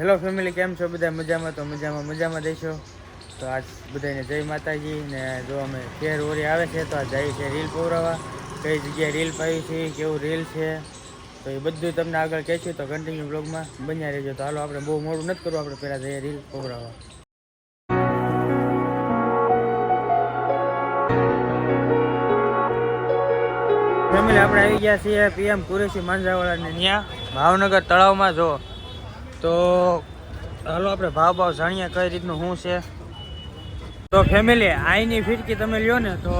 Hello family, કેમ છો બધા? મજામાં? તો મજામાં દેશો. તો આજ બધાને જય માતાજી. ને જો અમે કેર ઓરી આવે છે તો આ જાય છે રીલ પૌરાવા. કઈ જગ્યાએ રીલ પાવી છે, કેવું રીલ છે, તો એ બધું તમને આગળ કહેશું. તો કન્ટિન્યુ બ્લોગમાં બન્યા રહેજો. તો હાલો, આપણે બહુ મોડું નથી કરવું, આપણે પહેલાં જઈએ રીલ પૌરાવા. ફેમિલી, આપણે આવી ગયા છીએ PM કુરેશી માંજાવાળાને ત્યાં ભાવનગર તળાવમાં. જો તો હાલો આપણે ભાવ જાણીએ કઈ રીતનું શું છે. તો ફેમિલી, આઈની ફિરકી તમે લ્યો ને તો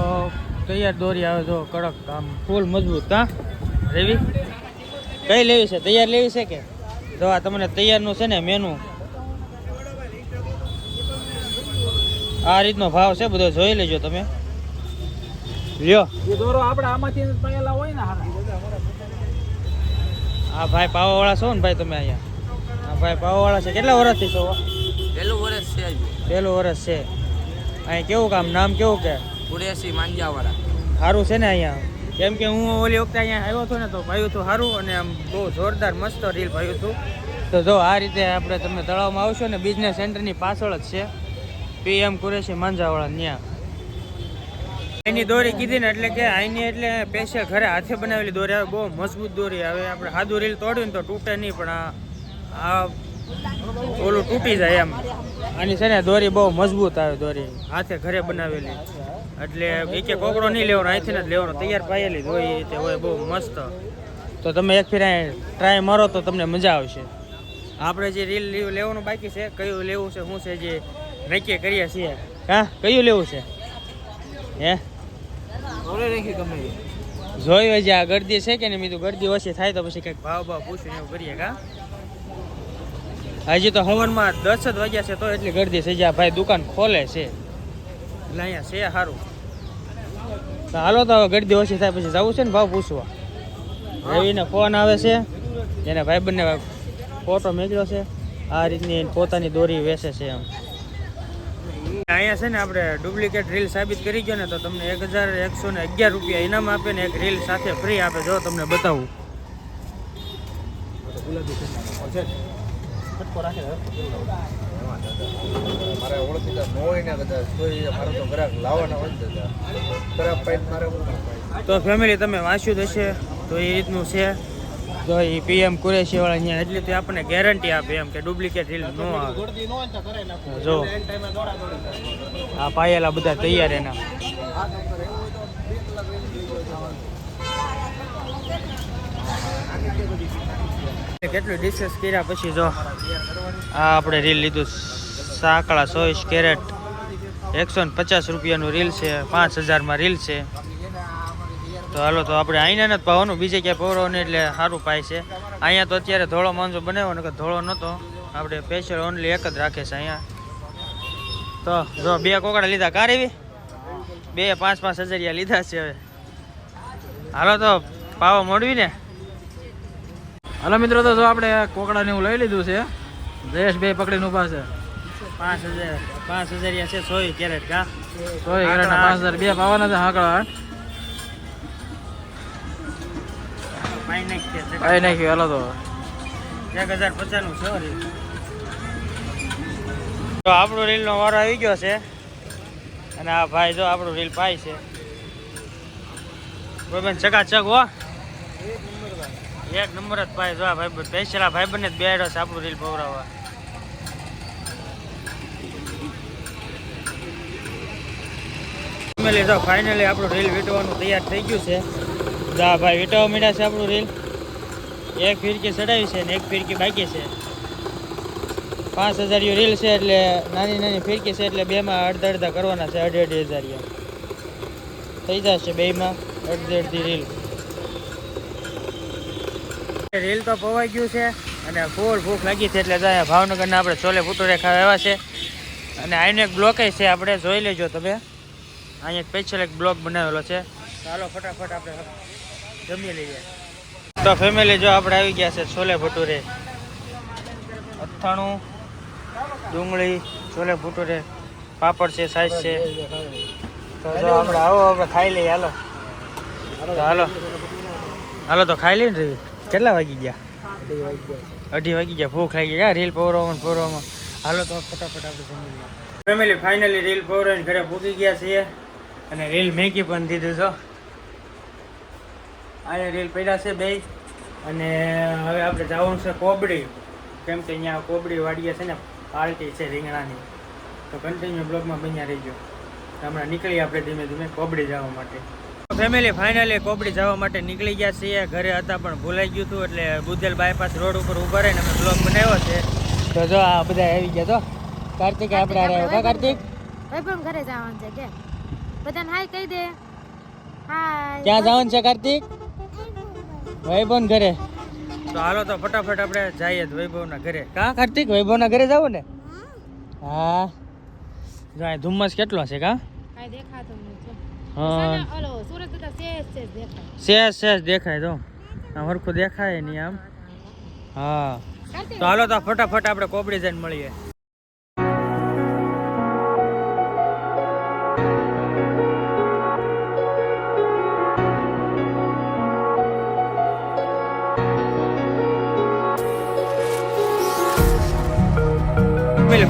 તૈયાર દોરી આવે. જો કડક, આમ ફૂલ મજબૂત. હા રેવી, કઈ લેવી છે? તૈયાર લેવી છે કે? જો આ તમને તૈયારનું છે ને મેનુ, આ રીતનો ભાવ છે બધો, જોઈ લેજો તમે. લ્યો, આ ભાઈ પાવાવાળા છો ને ભાઈ તમે અહીંયા? હા ભાઈ પાવાવાળા છે. કેટલા વર્ષથી છો? પહેલું વર્ષ છે. પહેલું વર્ષ છે. અહીં કેવું કામ, નામ કેવું કે? કુરેશી માંજાવાળા. સારું છે ને અહીંયા? કેમ કે હું ઓલી વખતે અહીંયા આવ્યો હતો ને તો ભાઈ હતું સારું, અને આમ બહુ જોરદાર મસ્ત રીલ ભાઈ હતું. તો જો આ રીતે આપણે તમે તળાવમાં આવશો ને, બિઝનેસ સેન્ટરની પાછળ જ છે PM કુરેશી માંજાવાળા. ત્યાં એની દોરી કીધી ને એટલે કે આઈની એટલે સ્પેશિયલ ઘરે હાથે બનાવેલી દોરી આવે, બહુ મજબૂત દોરી આવે. આપણે સાદું રીલ તોડ્યું ને તો તૂટે નહીં, પણ આ ઓલું તૂટી જાય એમ. આની છે ને દોરી બહુ મજબૂત આવે, દોરી હાથે ઘરે બનાવેલી. એટલે એક કોકડો નહીં લેવાનો, અહીંથી જ લેવાનો, તૈયાર પાયેલી હોય તે હોય, બહુ મસ્ત. તો તમે એક ફેર ટ્રાય મારો તો તમને મજા આવશે. આપણે જે રીલ લેવાનું બાકી છે, કયું લેવું છે, શું છે, જે નક્કી કરીએ છીએ. હા, કયું લેવું છે? હે જોઈ હોય છે આ ગરદી છે કે નહીં? મીધું ગરદી ઓછી થાય તો પછી કંઈક ભાવ પૂછ્યું એવું કરીએ. કા હજી તો હવનમાં 10 જ વાગ્યા છે તો એટલી ગરદી છે. જ્યાં ભાઈ દુકાન ખોલે છે એટલે અહીંયા છે સારું. તો હાલો, તો ગરદી ઓછી થાય પછી જવું છે ને ભાવ પૂછવા. રવિને ફોન આવે છે, એને ભાઈબંધને ફોટો મોકલ્યો છે. આ રીતની પોતાની દોરી વેચે છે એમ. અહીંયા છે ને આપણે ડુપ્લિકેટ રીલ સાબિત કરી ગયો ને તો તમને 1111 રૂપિયા ઇનામ આપે ને એક રીલ સાથે ફ્રી આપે. જો તમને બતાવું. તો ફેમિલી, તમે વાંચ્યું જ હશે તો એ રીતનું છે. તો એ PM કુરેશી વાળા અહીંયા એટલી તો આપણને ગેરંટી આપે એમ કે ડુપ્લિકેટ રીલ ન આવે. જો આ પાયેલા બધા તૈયાર એના. કેટલું ડિસ્કસ કર્યા પછી જો આ આપણે રીલ લીધું. સાંકળા 24 કેરેટ 150 રૂપિયાનું રીલ છે. 5000માં રીલ છે. તો હાલો, તો આપણે અહીંયા નથી પાવાનું, બીજે ક્યાંય પૌરવને એટલે સારું પાય છે. અહીંયા તો અત્યારે ધોળો માંજો બનાવ્યો ને, ધોળો નહોતો. આપણે સ્પેશિયલ ઓનલી એક જ રાખે છે અહીંયા. તો જો 2 કોકડા લીધા. કાર એવી 2 5-5 હજારિયા લીધા છે. હવે હાલો, તો પાવા મોડવી ને. હાલો મિત્રો, તો જો આપણે કોકડા ને એવું લઈ લીધું છે. જયેશ બે પકડીને ઉભા છે. 5 હજારિયા છે. 100 કેરેટ. કા 100 કેરેટ 5000 બે પાવાના છે. હાકડા પાઈ નાખ્યું. હાલો, તો 1050 નું છે. તો આપણું રીલ નો વારો આવી ગયો છે અને આ ભાઈ જો આપણું રીલ પાય છે. કોઈ ચકાચક હો, એક નંબર જ પાય. જો આ ભાઈ સ્પેશિયલ આ ભાઈબંધને જ બેડો છે આપણું રીલ પવરાવવા. ફાઇનલી આપણું રીલ વીટવાનું તૈયાર થઈ ગયું છે. જા ભાઈ વીટવા માંડ્યા છે આપણું રીલ. એક ફિરકી ચડાવી છે ને એક ફિરકી બાકી છે. 5000 રીલ છે એટલે નાની નાની ફિરકી છે એટલે બેમાં અડધા કરવાના છે. 2.5 થઈ જશે બેમાં અડધી રીલ. રીલ તો પવાઈ ગયું છે અને ફૂલ ભૂખ લાગી છે એટલે જાય ભાવનગરના આપણે છોલે ભટુરે ખાવા આવ્યા છે. અને આનો એક બ્લોક છે, આપણે જોઈ લેજો તમે. અહીંયા સ્પેશિયલ એક બ્લોક બનાવેલો છે. ચાલો ફટાફટ આપણે જમી લઈએ. તો ફેમિલી, જો આપણે આવી ગયા છે છોલે ભટુરે. 98 ડુંગળી છોલે ભટુરે, પાપડ છે, સાઈઝ છે. તો જો આપણે આવો, આપણે ખાઈ લઈએ. હાલો હાલો હાલો, તો ખાઈ લઈએ ને. કેટલા વાગી ગયા? 2:30 વાગી ગયા, ભૂખ લાગી ગયા રીલ પૌરવામાં. હાલો તો ફટાફટ આપણે જમી લઈએ. ફેમિલી ફાઇનલી રીલ પૌરાઈને ઘરે પૂકી ગયા છીએ અને રીલ મેકી પણ દીધું છો. અહીંયા રીલ પડ્યા છે બે. અને હવે આપણે જવાનું છે કોબડી, કેમ કે અહીંયા કોબડી વાડીએ છે ને પાર્ટી છે રીંગણાની. તો કન્ટિન્યુ બ્લોગમાં બન્યા રહીજો. હમણાં નીકળી આપણે ધીમે ધીમે કોબડી જવા માટે. ફેમિલી ફાઇનલી કોબડી જવા માટે નીકળી ગયા છીએ. ઘરે હતા પણ ભૂલાઈ ગયું હતું એટલે બુધેલ બાયપાસ રોડ ઉપર ઊભા રહીને અમે બ્લોગ બનાવ્યો છે. તો જો આ બધા આવી ગયા. તો કાર્તિક આપણે આવ્યો કા કાર્તિક? વૈભવ ઘરે જવાનું છે કે બધાને હાય કહી દે. હાય. ક્યાં જવાનું છે કાર્તિક? વૈભવ ઘરે. તો હાલો તો ફટાફટ આપણે જઈએ વૈભવના ઘરે. કા કાર્તિક વૈભવના ઘરે જવું ને? હા. જો આ ધુમ્મસ કેટલો છે કા? કાઈ દેખાતું નથી. હા. ઓલો સુરત કરતા સેજ સેજ દેખાય. તો આમ હરખું દેખાય નહીં આમ. હા. તો હાલો તો ફટાફટ આપણે કોબડી જઈને મળીએ.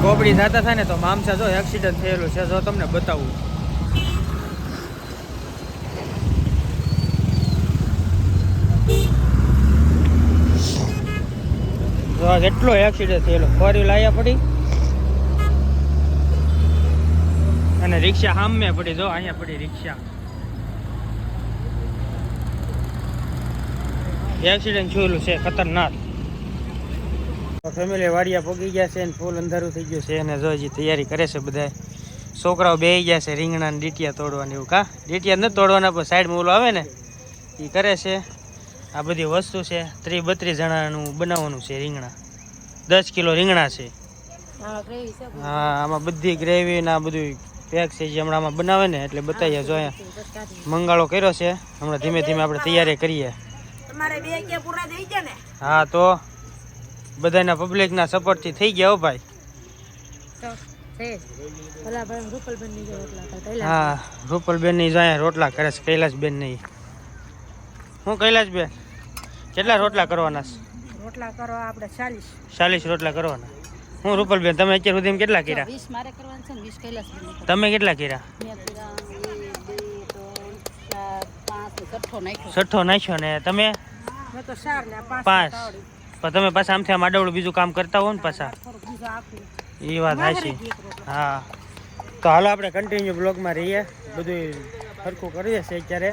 કોબડી થતા થાય ને તો મામસા જો એક્સિડન્ટ થયેલું છે, જો તમને બતાવું. જો કેટલો એક્સિડન્ટ થયેલો. 4 વ્હીલ આયા પડી અને રિક્ષા સામે પડી. જો અહીંયા પડી રિક્ષા. એક્સિડન્ટ થયેલું છે ખતરનાક. ફેમિલી વાડિયા પગી ગયા છે ને ફૂલ અંધારું થઈ ગયું છે અને જો હજી તૈયારી કરે છે બધા છોકરાઓ બેસી ગયા છે રીંગણા ને ડીટિયા તોડવાની. એવું કા ડીટિયા નથી તોડવાના પણ સાઈડમાં ઓલો આવે ને એ કરે છે. આ બધી વસ્તુ છે 30-32 જણાનું બનાવવાનું છે રીંગણા. 10 કિલો રીંગણા છે. હા આમાં બધી ગ્રેવી ને આ બધું પેક છે જે હમણાં આમાં બનાવે ને એટલે બતાવીએ. જો અહીંયા મંગાળો કર્યો છે. હમણાં ધીમે ધીમે આપણે તૈયારી કરીએ. હા તો બધાના પબ્લિકના સપોર્ટથી થઈ ગયા હો ભાઈ. હા રૂપલબેન ની જાય રોટલા કરે છે. કૈલાસબેન નહીં. હું કૈલાસબેન કેટલા રોટલા કરવાના છે? રોટલા કરવા આપણે 40 રોટલા કરવાના. હું રૂપલબેન તમે અત્યાર સુધી કેટલા કર્યા? 20 મારે કરવાના છે ને 20 કૈલાસબેન. તમે કેટલા કર્યા? 6 નાખ્યો ને તમે? મેં તો 4 ને 5. પણ તમે પાછા આમથી આમ આડવડું બીજું કામ કરતા હો ને પાછા. એ વાત હાચી. હા તો હાલો આપણે કન્ટિન્યુ બ્લોગમાં રહીએ. બધું સરખું કરીએ છીએ અત્યારે.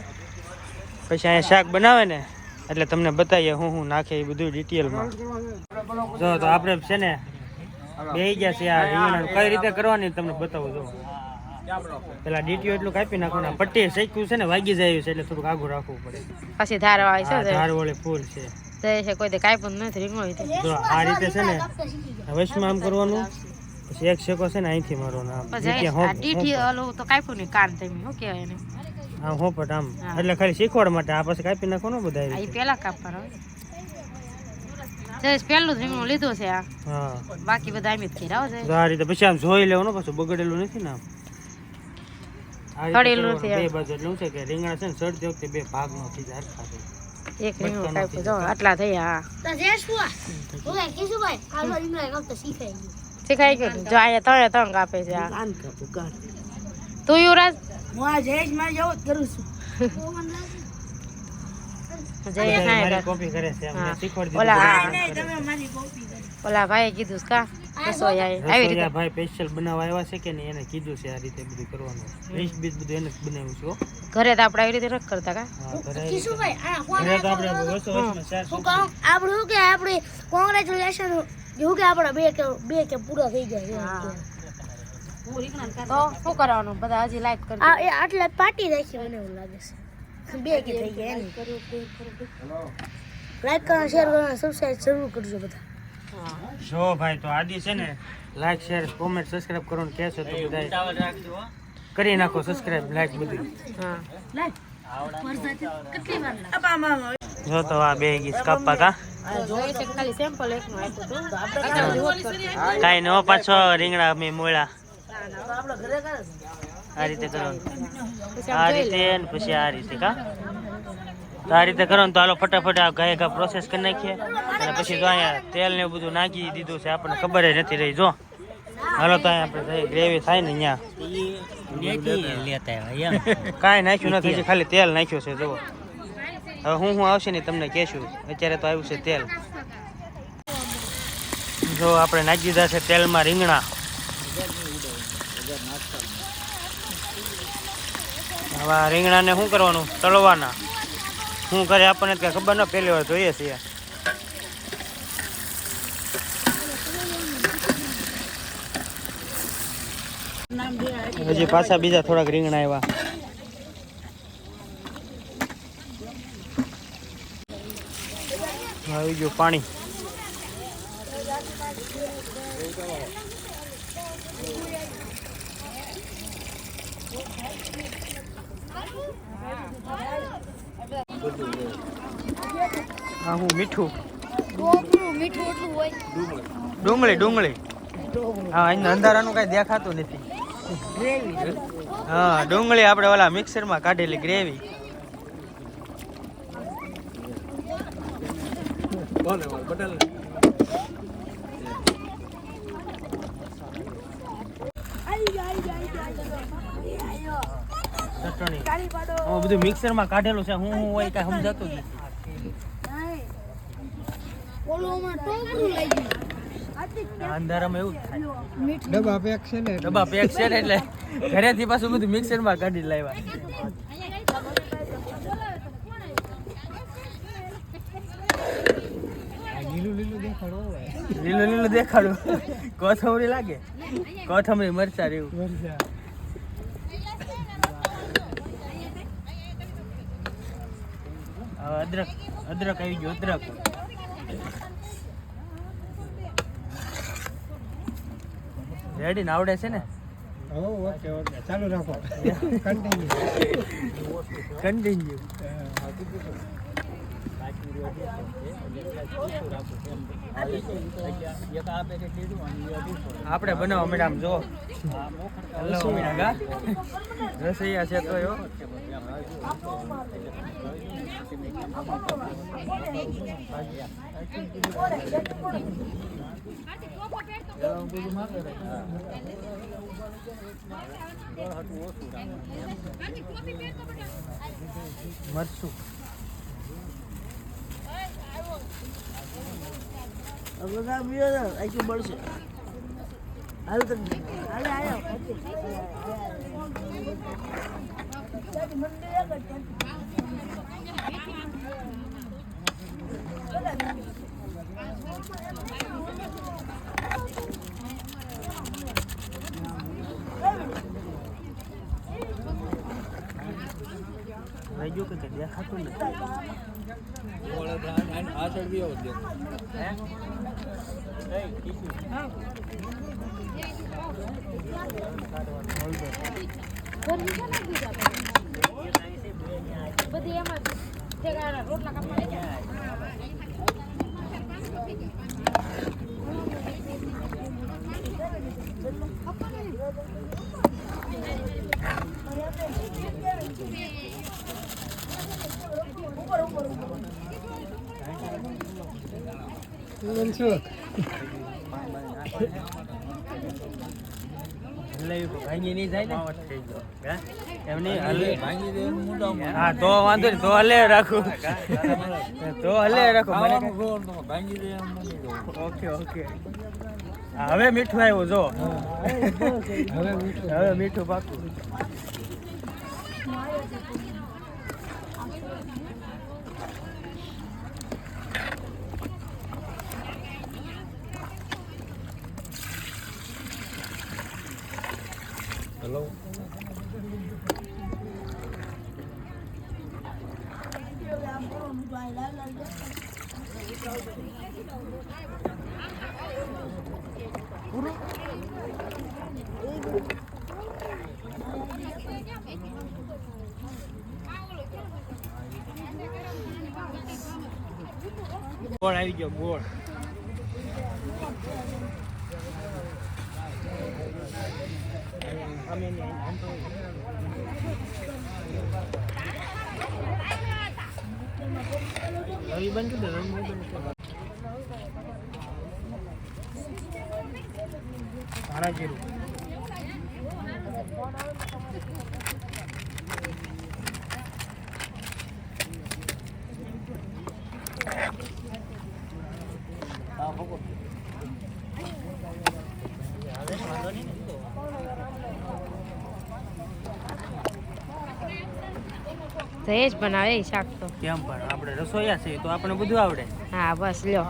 પછી અહીંયા શાક બનાવે ને એટલે તમને બતાવીએ હું નાખે એ બધું ડિટેલમાં. જો તો આપણે છે ને બેસી ગયા છે આ રીંગણાનું કઈ રીતે કરવાની તમને બતાવું. જો પેલા ડીટીઓ એટલું કાપી નાખવાનું. પટ્ટી શેક્યું છે ને વાગી જાય છે એટલે થોડુંક આગું રાખવું પડે. પછી ધાર વાળી છે. ધાર વળે ફૂલ છે. છે કોઈ દે કાઈ પણ નથી રીંગણો. જો આ રીતે છે ને વશમાં આમ કરવાનું. પછી એક શેકો છે ને અહીંથી મારવાનો. આમ ડીટી ઓલું તો કાપ્યું ને કાન તમે શું કહેવાય એને? આમ હોપટ આમ એટલે ખાલી શીખવાડ માટે. આ પછી કાપી નાખવાનું બધા. આ પેલા કાપવાનો. જય પેલું જ રીંગણું લીધું છે આ. હા બાકી બધા એમ જ કર્યા છે. આ રીતે પછી આમ જોઈ લેવાનું. પછી બગડેલું નથી ને આમ. સડેલું નથી. બે બાજુ એટલે શું છે કે રીંગણા છે ને સડતી વખતે બે ભાગમાં થઈ જાય હરખા થઈ. એક રીંગણું કાપ્યું જો આટલા થયા. શીખાઈ ગયું. જો અહીંયા 3 કાપે છે આ. તું યુવરાજ? કોપી કરે છે. ઓલા ભાઈ કીધું કા આવી રીતે ભાઈ સ્પેશિયલ બનાવવા આવ્યા છે કે નહીં એને કીધું છે આ રીતે બધું કરવાનું. ડીશ બીજ બધું એને જ બનાવ્યું છે. ઘરે તો આપણે આવી રીતે નથી કરતા કા? ઘરે તો આપણે આપણું કે આપણે કોંગ્રેચ્યુલેશન એવું કે આપણા બે કે પૂરા થઈ ગયા. તો શું કરવાનું? બધા હજી લાઈક કરજો. આટલા પાર્ટી રાખી મને એવું લાગે છે. 2 કે થઈ ગયા એની. લાઈક કરવાનું, શેર કરવાનું, સબસ્ક્રાઇબ જરૂર કરજો બધા. જો ભાઈ તો આદિ છે ને લાઈક શેર કોમેન્ટ સબસ્ક્રાઇબ કરવાનું કહેશો તો બધા કરી નાખો. સબસ્ક્રાઇબ લાઈક બધું. જો તો આ બે ગીસ કાપવા કા ખાલી સેમ્પલ એકનું આપ્યું હતું. કાઈ ન પાછો રીંગણા મેં મોળા આ રીતે કરવાનું. આ રીતે ને પછી આ રીતે કા તો આ રીતે કરો ને તો હાલો ફટાફટ આ ગાય ઘા પ્રોસેસ કરી નાખીએ અને પછી તો અહીંયા તેલ ને બધું નાખી દીધું છે, આપણને ખબર જ નથી રહી. જો હાલો તો અહીંયા આપણે ગ્રેવી થાય ને અહીંયા કાંઈ નાખ્યું નથી, ખાલી તેલ નાખ્યું છે. જુઓ હવે હું આવશે ને તમને કહેશું. અત્યારે તો આવ્યું છે તેલ. જો આપણે નાખી દીધા છે તેલમાં રીંગણા. હવે આ રીંગણાને શું કરવાનું? તળવાના. શું કરે આપણને કઈ ખબર ન, પહેલી વાર જોઈએ છીએ. હજી પાછા બીજા થોડાક રીંગણા આવ્યા. આવી ગયું પાણી. હા હું મીઠું ડુંગળી. હા અહીંયા અંધારાનું કઈ દેખાતું નથી. હા ડુંગળી આપણે ઓલા મિક્સરમાં કાઢેલી ગ્રેવી. ચટણી બધું મિક્સરમાં કાઢેલું છે. હું હોય કઈ સમજાતું જ નથી. અંધારામાં એવું થાય. ડબ્બા પેક છે ને એટલે ઘરેથી પાછું બધું મિક્સરમાં કાઢી લાવ્યા. લીલું દેખાડું. કોથમરી લાગે, કોથમરી મરચા જેવું. અદરક આવી ગયું. અદરક રેડી ને આવડે છે ને? ઓકે ચાલુ રાખો. કન્ટિન્યુ. આપણે બનાવો મેડમ. જો રસોઈયા છે તો મરચું બળશે. દેખાતું નથી. બધી એમાં રોટલા કાપવા ભાંગી નહીં જાય ને એમ નહીં હલે. હા તો વાંધો નહીં, તો હલે રાખું. તો હલે રાખું. ઓકે. હવે મીઠું આવ્યું. જો હવે મીઠું પાકું. હેલો. ગોળ આવી ગયો. ગોળ રવિ બંધ કરી દે રવિ બંધ ધાણા જીરું જયેશ બનાવે એ શાક તો કેમ પણ આપણે રસોઈયા છીએ તો આપણે બધું આવડે હા બસ લ્યો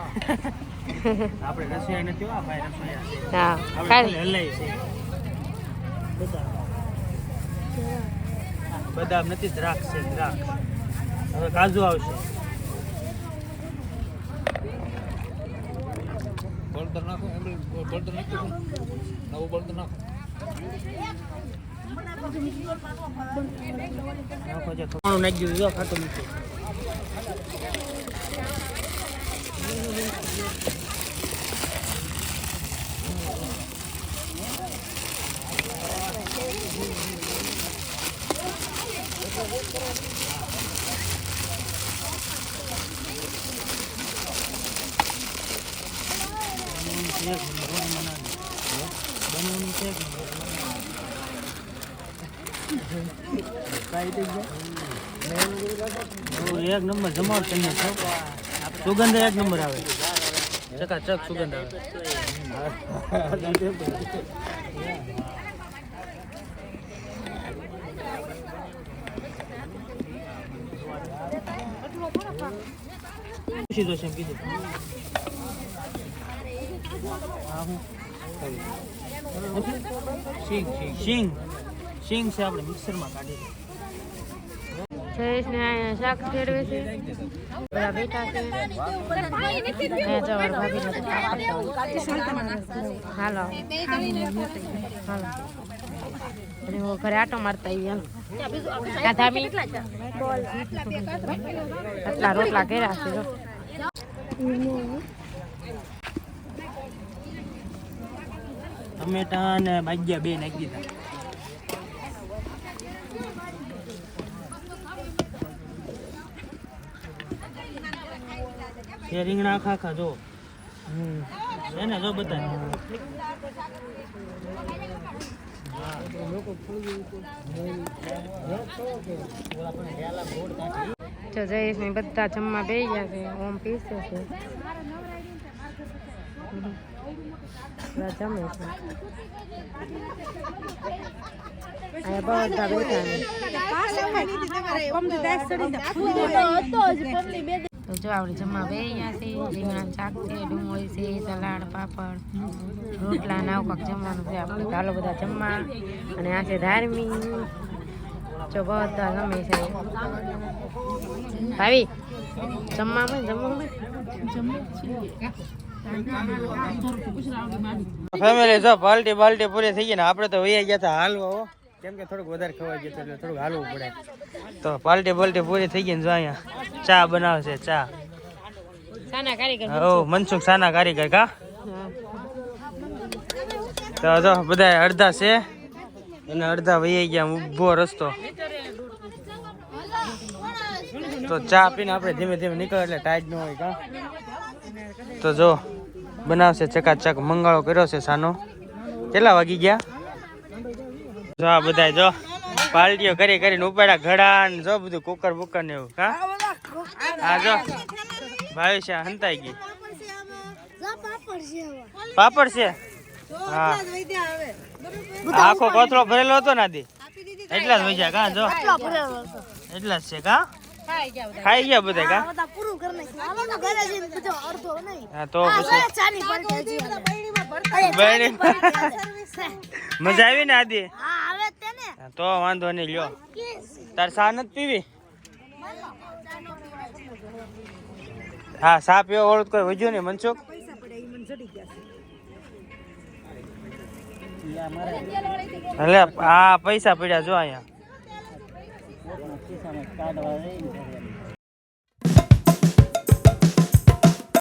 આપણે રસોઈયા નથી હો ભાઈ રસોઈયા છે હા આપણે ખાલી હલાઈ છે બદામ નથી દ્રાક્ષ છે દ્રાક્ષ હવે કાજુ આવશે બળતર નાખો બળતર નાખો નવું બળતર નાખો નાખો છે થોડું નાખી દીધું જો ખાટું મીઠું એક નંબર જમાવ તમને સુગંધ એક નંબર આવે ચકાચક સુગંધ આવે સીધો છે એમ કીધું સિંગ સિંગ છે આપણે મિક્સરમાં કાઢી જયેશ ને અહીંયા શાક ફેરવે છે બધા બેઠા છે અહીંયા જવાર ભાભી હાલો હાલો અને હું ઘરે આટો મારતા અહીંયા ધામી આટલા રોટલા કર્યા છે જો ટમેટા ને બાજ્યા બે નાખી દીધા છે રીંગણા આખા આખા જો છે ને જો બધા જો જયેશ ને બધા જમવા બેસી ગયા છે ઓમ પીસે છે બધા જમે છે અહીંયા બધા બેઠા તો જો આપણે જમવા બેસી ગયા છે રીંગણાનું શાક છે ડુંગળી છે સલાડ પાપડ રોટલા નાવ કાંક જમવાનું છે આપણે ચાલો બધા જમવા અને આ છે ધાર્મિક જો બધા ગમે છે ભાવી જમવામાં ફેમિલી જો બાલટી પૂરી થઈ ગઈ ને આપણે તો વૈયા ગયા હતા હાલવા હો કેમ કે થોડુંક વધારે ખવાઈ ગયું એટલે થોડુંક હાલવું પડે તો બાલટી પૂરી થઈ ગઈ ને જો અહીંયા ચા બનાવશે ચા સાના કારીગર ઓ મનસુખ સાના કારીગર કા તો જો બધા અડધા છે અને અડધા વૈયા ગયા ઊભો રસ્તો તો ચા પીને આપણે ધીમે ધીમે નીકળે એટલે ટાઈટ ન હોય કા તો જો બનાવશે ચકાચક મંગાળો કર્યો છે સાનો કેટલા વાગી ગયા જો આ બધા જો પાલટીઓ કરીને ઉપાડ્યા ઘડા ને જો બધું કુકર બુકર ને એવું કા હા જો ભાઈ છે હંતાઈ ગઈ પાપડ છે હા આખો કોથળો ભરેલો હતો નાદી એટલા જ વૈજા કા જો એટલા જ છે કા ખાઈ ગયા બધા કા હા તો પછી મજા આવી ને આદી તો વાંધો નહીં લ્યો તાર સા નથી પીવી હા સા પીવો ઓળખ કોઈ વજ્યો નહીં મનસુખ એટલે આ પૈસા પડ્યા જો અહીંયા